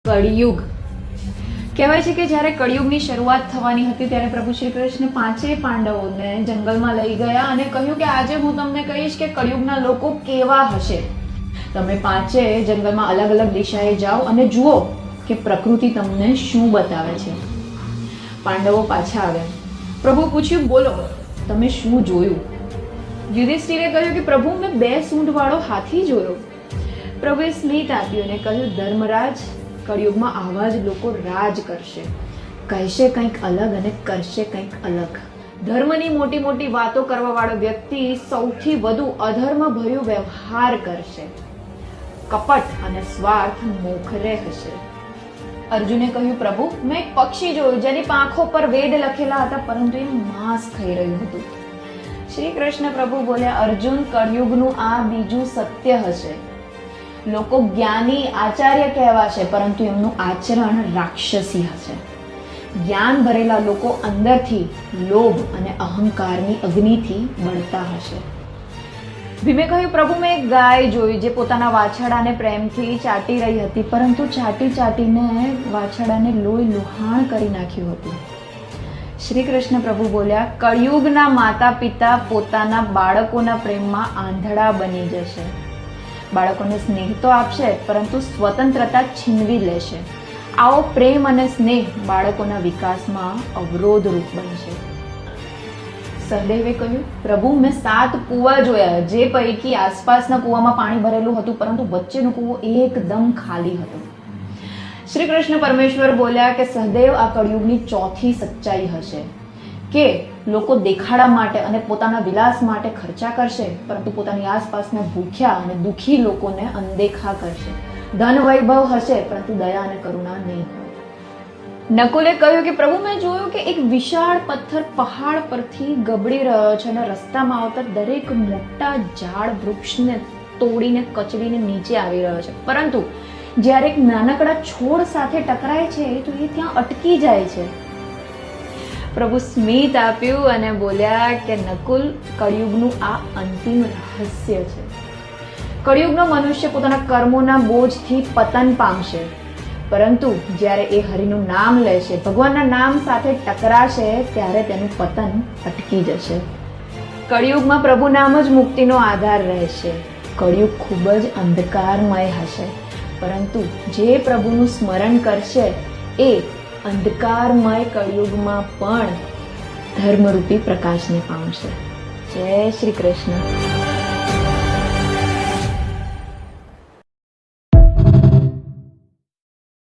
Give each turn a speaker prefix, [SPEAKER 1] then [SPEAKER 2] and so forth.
[SPEAKER 1] કળિયુગ કહેવાય છે કે જ્યારે કળિયુગની શરૂઆત થવાની હતી ત્યારે પ્રભુ શ્રી કૃષ્ણ પાંચેય પાંડવોને જંગલમાં લઈ ગયા અને કહ્યું કે આજે હું તમને કહીશ કે કળિયુગના લોકો કેવા હશે. તમે પાંચે જંગલમાં અલગ અલગ દિશાએ જાઓ અને જુઓ કે પ્રકૃતિ તમને શું બતાવે છે. પાંડવો પાછા આવ્યા. પ્રભુ પૂછ્યું, બોલો તમે શું જોયું? યુધિષ્ઠિરે કહ્યું કે પ્રભુ મેં 2 સૂંઢવાળો હાથી જોયો. પ્રભુએ સ્મિત આપ્યું અને કહ્યું, ધર્મરાજ, કળિયુગમાં આવા જ લોકો રાજ કરશે, કહેશે કંઈક અલગ અને કરશે કંઈક અલગ. ધર્મની મોટી મોટી વાતો કરવા વાળો વ્યક્તિ સૌથી વધુ અધર્મ ભર્યો વ્યવહાર કરશે, કપટ અને સ્વાર્થ મોખરે હશે. અર્જુને કહ્યું, પ્રભુ મેં એક પક્ષી જોયું જેની પાંખો પર વેદ લખેલા હતા પરંતુ એ માંસ ખાઈ રહ્યું હતું. શ્રી કૃષ્ણ પ્રભુ બોલ્યા, અર્જુન, કળિયુગનું આ બીજું સત્ય હશે. લોકો જ્ઞાની આચાર્ય કહેવાશે પરંતુ એમનું આચરણ રાક્ષસી હશે. જ્ઞાન ભરેલા લોકો અંદરથી લોભ અને અહંકારની અગ્નિથી બળતા હશે. ભીમે કહ્યું, પ્રભુ મેં એક ગાય જોઈ જે પોતાના વાછરડાને પ્રેમથી ચાટી રહી હતી પરંતુ ચાટી ચાટીને વાછરડાને લોહી લુહાણ કરી નાખ્યું હતું. શ્રી કૃષ્ણ પ્રભુ બોલ્યા, કળિયુગના માતા પિતા પોતાના બાળકોના પ્રેમમાં આંધળા બની જશે. બાળકોને સ્નેહ તો આપશે પરંતુ સ્વતંત્રતા છીનવી લેશે. આવો પ્રેમ અને સ્નેહ બાળકોના વિકાસમાં અવરોધરૂપ બનશે. સહદેવે કહ્યું, પ્રભુ મેં 7 કૂવા જોયા જે પૈકી આસપાસના કૂવામાં પાણી ભરેલું હતું પરંતુ વચ્ચેનો કૂવો એકદમ ખાલી હતો. શ્રી કૃષ્ણ પરમેશ્વર બોલ્યા કે સહદેવ, આ કળિયુગની ચોથી સચ્ચાઈ હશે કે લોકો દેખાડા માટે અને પોતાના વિલાસ માટે ખર્ચા કરશે પરંતુ પોતાની આસપાસના ભૂખ્યા અને દુઃખી લોકોને અનદેખા કરશે. ધન વૈભવ હશે પરંતુ દયા અને કરુણા નહીં હોય. નકુલે કહ્યું કે પ્રભુ મેં જોયું કે એક વિશાળ પથ્થર પહાડ પરથી ગબડી રહ્યો છે અને રસ્તામાં આવતા દરેક મોટા ઝાડ વૃક્ષને તોડીને કચડીને નીચે આવી રહ્યો છે પરંતુ જ્યારે એક નાનકડા છોડ સાથે ટકરાય છે તો એ ત્યાં અટકી જાય છે. પ્રભુ સ્મિત આપ્યું અને બોલ્યા કે નકુલ, કળિયુગનું આ અંતિમ રહસ્ય છે. કળિયુગનો મનુષ્ય પોતાના કર્મોના બોજથી પતન પામશે પરંતુ જ્યારે એ હરિનું નામ લેશે, ભગવાનના નામ સાથે ટકરાશે ત્યારે તેનું પતન અટકી જશે. કળિયુગમાં પ્રભુ નામ જ મુક્તિનો આધાર રહેશે. કળિયુગ ખૂબ જ અંધકારમય હશે પરંતુ જે પ્રભુનું સ્મરણ કરશે એ અંધકારમય કળિયુગમાં પણ ધર્મરૂપી પ્રકાશને પામશે. જય શ્રી કૃષ્ણ.